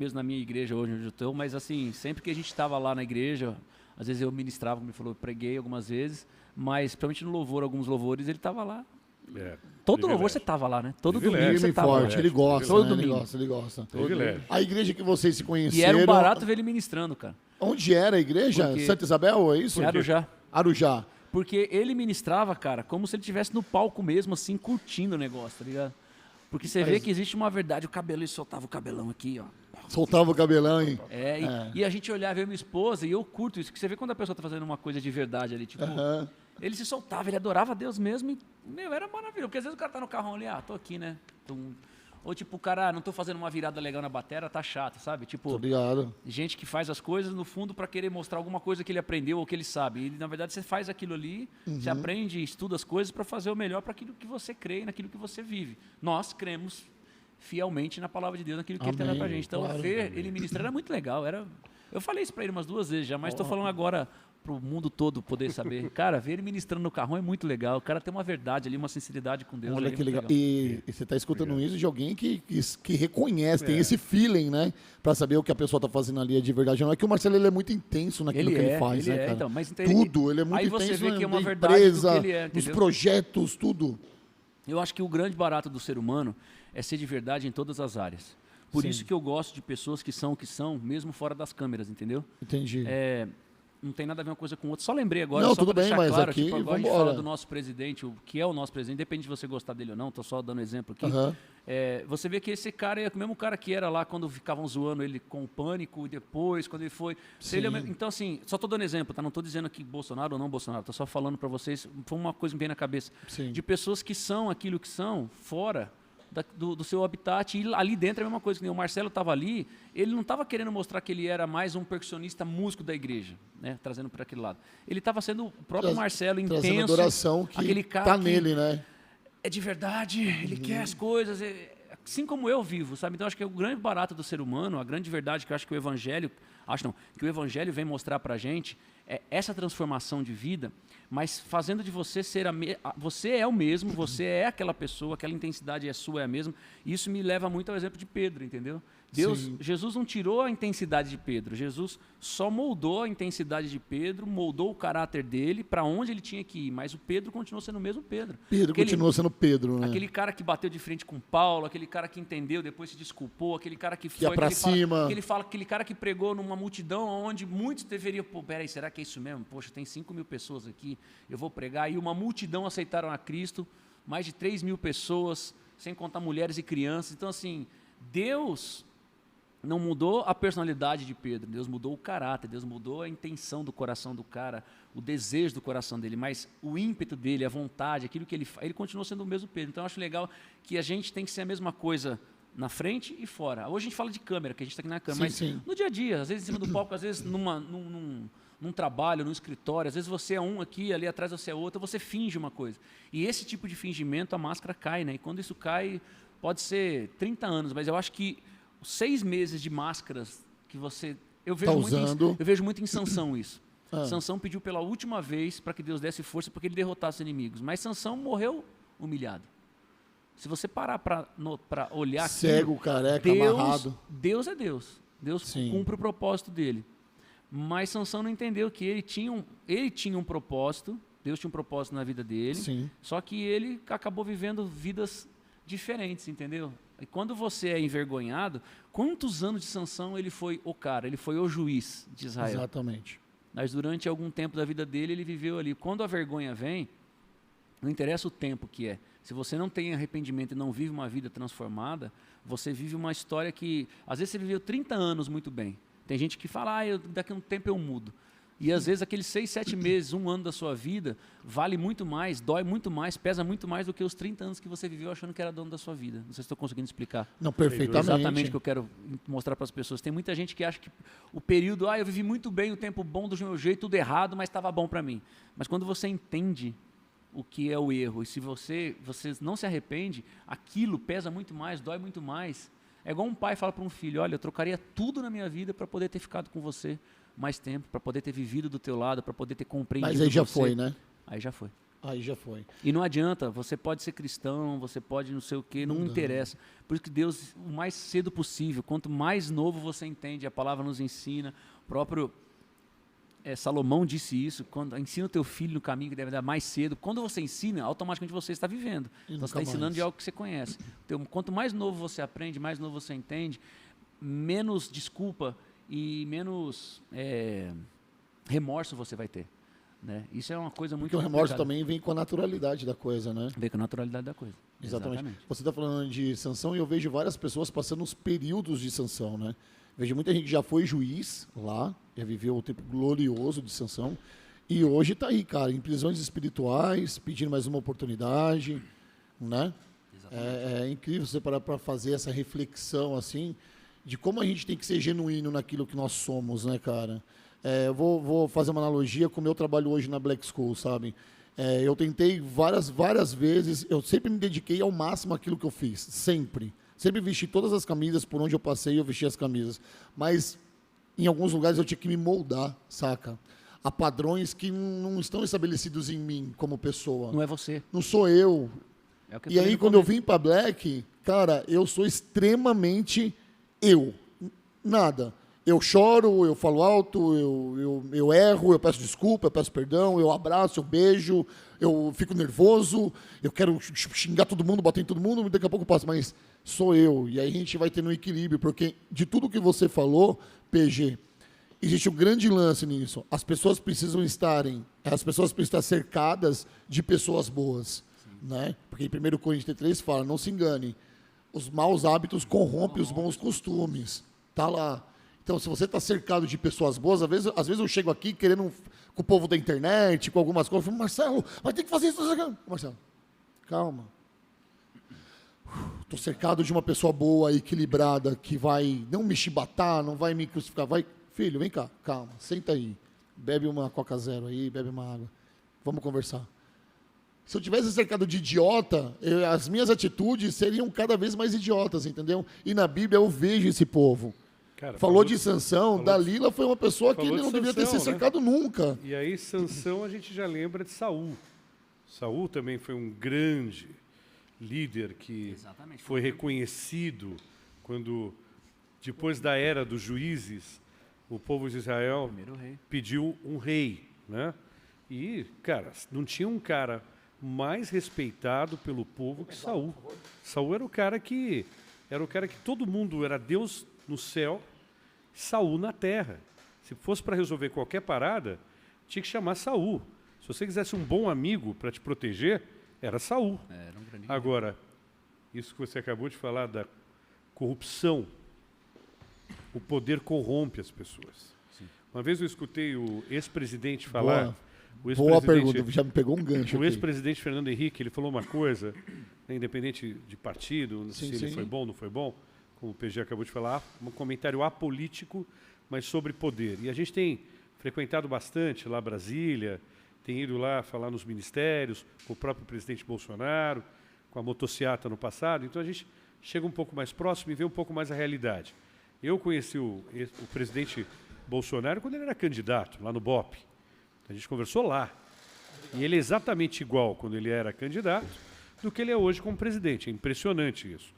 mesmo na minha igreja hoje onde eu estou, mas assim, sempre que a gente estava lá na igreja, às vezes eu ministrava, como ele falou, eu preguei algumas vezes, mas principalmente no louvor, alguns louvores, ele estava lá. Todo louvor você estava lá, né? Todo domingo você estava lá. Ele gosta, todo né? domingo. Ele gosta. Privilégio. A igreja que vocês se conheceram... E era um barato ver ele ministrando, cara. Onde era a igreja? Porque- Santa Isabel, é isso? Arujá. Arujá. Porque ele ministrava, cara, como se ele estivesse no palco mesmo, assim, curtindo o negócio, tá ligado? Porque você vê que existe uma verdade, o cabelo, ele soltava o cabelão aqui, ó. Soltava o cabelão, hein? E a gente olhava, eu e minha esposa, e eu curto isso, que você vê quando a pessoa tá fazendo uma coisa de verdade ali, tipo, ele se soltava, ele adorava a Deus mesmo, e, meu, era maravilhoso, porque às vezes o cara tá no carrão ali, tô aqui, né? Ou tipo, o cara, não tô fazendo uma virada legal na bateria, tá chato, sabe? Tipo, Tô ligado. gente que faz as coisas, no fundo, para querer mostrar alguma coisa que ele aprendeu ou que ele sabe. E, na verdade, você faz aquilo ali, você aprende, estuda as coisas para fazer o melhor para aquilo que você crê e naquilo que você vive. Nós cremos fielmente na palavra de Deus, naquilo que ele tem dado pra gente. Então, ver ele ministrar era muito legal. Eu falei isso para ele umas 2 vezes já, mas estou falando agora pro mundo todo poder saber. Cara, ver ele ministrando no carrão é muito legal. O cara tem uma verdade ali, uma sinceridade com Deus. Olha ali, que muito legal. E você está escutando isso de alguém que reconhece, tem esse feeling, né? Para saber o que a pessoa está fazendo ali é de verdade. Não é que o Marcelo ele é muito intenso naquilo que ele faz, né, cara? Então, mas então, tudo, ele é muito aí intenso. você vê que é uma na verdade empresa, do que ele é, nos entendeu? projetos, tudo. Eu acho que o grande barato do ser humano é ser de verdade em todas as áreas. Por isso que eu gosto de pessoas que são o que são, mesmo fora das câmeras, entendeu? Entendi. Não tem nada a ver uma coisa com outra. Só lembrei agora, Não, só tudo para bem, deixar mas claro, aqui, tipo, agora a gente vambora. fala do nosso presidente, o que é o nosso presidente, independe de você gostar dele ou não, estou só dando exemplo aqui. Você vê que esse cara é o mesmo cara que era lá quando ficavam zoando ele com o Pânico, e depois, quando ele foi... Então, assim, só estou dando exemplo, tá? Não estou dizendo que Bolsonaro ou não Bolsonaro, estou só falando para vocês, foi uma coisa que me veio na cabeça, de pessoas que são aquilo que são, fora do seu habitat, e ali dentro é a mesma coisa, que nem o Marcelo estava ali, ele não estava querendo mostrar que ele era mais um percussionista músico da igreja, né, trazendo para aquele lado. Ele estava sendo o próprio Marcelo, intenso, adoração que aquele cara tá que nele, né? é de verdade, ele quer as coisas, assim como eu vivo, sabe? Então acho que é o grande barato do ser humano, a grande verdade que eu acho que o evangelho, que o evangelho vem mostrar para a gente é essa transformação de vida, mas fazendo de você ser você é o mesmo, você é aquela pessoa, aquela intensidade é sua, é a mesma. E isso me leva muito ao exemplo de Pedro, entendeu? Jesus não tirou a intensidade de Pedro, Jesus só moldou a intensidade de Pedro, moldou o caráter dele para onde ele tinha que ir, mas o Pedro continuou sendo o mesmo Pedro. Pedro continuou sendo Pedro, né? Aquele cara que bateu de frente com Paulo, aquele cara que entendeu, depois se desculpou, aquele cara que foi... ia pra cima. Aquele cara que pregou numa multidão onde muitos deveriam... Pô, peraí, será que é isso mesmo? Poxa, tem 5.000 pessoas aqui, eu vou pregar. E uma multidão aceitaram a Cristo, mais de 3.000 pessoas, sem contar mulheres e crianças. Então, assim, Deus não mudou a personalidade de Pedro, Deus mudou o caráter, Deus mudou a intenção do coração do cara, o desejo do coração dele, mas o ímpeto dele, a vontade, aquilo que ele faz, ele continuou sendo o mesmo Pedro. Então eu acho legal que a gente tem que ser a mesma coisa na frente e fora. Hoje a gente fala de câmera, que a gente está aqui na câmera, mas no dia a dia, às vezes em cima do palco, às vezes num trabalho, num escritório, às vezes você é um aqui, ali atrás você é outro, você finge uma coisa. E esse tipo de fingimento, a máscara cai, né? E quando isso cai, pode ser 30 anos, mas eu acho que 6 meses de máscaras que você... Eu vejo muito em Sansão isso. Sansão pediu pela última vez para que Deus desse força para que ele derrotasse os inimigos. Mas Sansão morreu humilhado. Se você parar para olhar cego, careca, amarrado. Deus é Deus. Deus cumpre o propósito dele. Mas Sansão não entendeu que ele tinha um propósito, Deus tinha um propósito na vida dele, só que ele acabou vivendo vidas diferentes, entendeu? E quando você é envergonhado, quantos anos de Sansão ele foi o cara, ele foi o juiz de Israel? Exatamente. Mas durante algum tempo da vida dele, ele viveu ali. Quando a vergonha vem, não interessa o tempo que é. Se você não tem arrependimento e não vive uma vida transformada, você vive uma história que... Às vezes você viveu 30 anos muito bem. Tem gente que fala, daqui a um tempo eu mudo. E às vezes aqueles 6, 7 meses, 1 ano da sua vida, vale muito mais, dói muito mais, pesa muito mais do que os 30 anos que você viveu achando que era dono da sua vida. Não sei se estou conseguindo explicar. Não, perfeitamente. Exatamente o que eu quero mostrar para as pessoas. Tem muita gente que acha que o período, eu vivi muito bem, o tempo bom do meu jeito, tudo errado, mas estava bom para mim. Mas quando você entende o que é o erro, e se você não se arrepende, aquilo pesa muito mais, dói muito mais. É igual um pai fala para um filho, olha, eu trocaria tudo na minha vida para poder ter ficado com você mais tempo, para poder ter vivido do teu lado, para poder ter compreendido. Mas aí já você. foi, né? Aí já foi. Aí já foi. E não adianta, você pode ser cristão, você pode não sei o quê, não interessa. Por isso que Deus, o mais cedo possível, quanto mais novo você entende, a palavra nos ensina, o próprio Salomão disse isso, quando ensina o teu filho no caminho que deve dar mais cedo. Quando você ensina, automaticamente você está vivendo. Então você está ensinando de algo que você conhece. Então, quanto mais novo você aprende, mais novo você entende, menos desculpa e menos remorso você vai ter. Né? Isso é uma coisa muito Porque o remorso também vem com a naturalidade da coisa, né? Vem com a naturalidade da coisa. Exatamente. Você está falando de sanção e eu vejo várias pessoas passando uns períodos de sanção, né? Vejo muita gente que já foi juiz lá, já viveu o tempo glorioso de sanção e hoje está aí, cara, em prisões espirituais, pedindo mais uma oportunidade, né? É incrível você parar para fazer essa reflexão, assim, de como a gente tem que ser genuíno naquilo que nós somos, né, cara? Eu vou fazer uma analogia com o meu trabalho hoje na Black School, sabe? Eu tentei várias vezes, eu sempre me dediquei ao máximo àquilo que eu fiz, sempre. Sempre vesti todas as camisas, por onde eu passei eu vesti as camisas. Mas em alguns lugares eu tinha que me moldar, saca? A padrões que não estão estabelecidos em mim como pessoa. Não é você. Não sou eu. E aí quando eu vim pra Black, cara, eu sou extremamente eu. Nada. Eu choro, eu falo alto, eu erro, eu peço desculpa, eu peço perdão, eu abraço, eu beijo, eu fico nervoso, eu quero xingar todo mundo, bater em todo mundo, daqui a pouco eu passo, mas sou eu. E aí a gente vai tendo um equilíbrio, porque de tudo que você falou, PG, existe um grande lance nisso. As pessoas precisam estar cercadas de pessoas boas. Né? Porque em 1 Coríntios 3 fala, não se engane, os maus hábitos corrompem os bons costumes. Tá lá. Então, se você está cercado de pessoas boas, às vezes eu chego aqui querendo com o povo da internet, com algumas coisas, eu falo, Marcelo, mas tem que fazer isso. Marcelo, calma. Estou cercado de uma pessoa boa, equilibrada, que vai não me chibatar, não vai me crucificar. Vai, filho, vem cá, calma, senta aí. Bebe uma Coca Zero aí, bebe uma água. Vamos conversar. Se eu tivesse cercado de idiota, as minhas atitudes seriam cada vez mais idiotas, entendeu? E na Bíblia eu vejo esse povo. Cara, falou de Sansão, Dalila foi uma pessoa que ele não deveria ter se cercado, né? Nunca. E aí Sansão a gente já lembra de Saul. Saul também foi um grande líder que foi reconhecido quando, depois da era dos juízes, o povo de Israel pediu um rei, né? E, cara, não tinha um cara mais respeitado pelo povo que Saul. Saul era o cara que todo mundo era Deus no céu, Saul na terra. Se fosse para resolver qualquer parada, tinha que chamar Saul. Se você quisesse um bom amigo para te proteger, era Saul. Agora, isso que você acabou de falar da corrupção, o poder corrompe as pessoas. Sim. Uma vez eu escutei o ex-presidente falar... Boa pergunta, já me pegou um gancho. O ex-presidente Fernando Henrique, ele falou uma coisa, né, independente de partido, não sei se ele foi bom ou não foi bom, como o PG acabou de falar, um comentário apolítico, mas sobre poder. E a gente tem frequentado bastante lá Brasília, tem ido lá falar nos ministérios, com o próprio presidente Bolsonaro, com a motociata no passado, então a gente chega um pouco mais próximo e vê um pouco mais a realidade. Eu conheci o presidente Bolsonaro quando ele era candidato, lá no BOPE. A gente conversou lá. E ele é exatamente igual quando ele era candidato do que ele é hoje como presidente. É impressionante isso.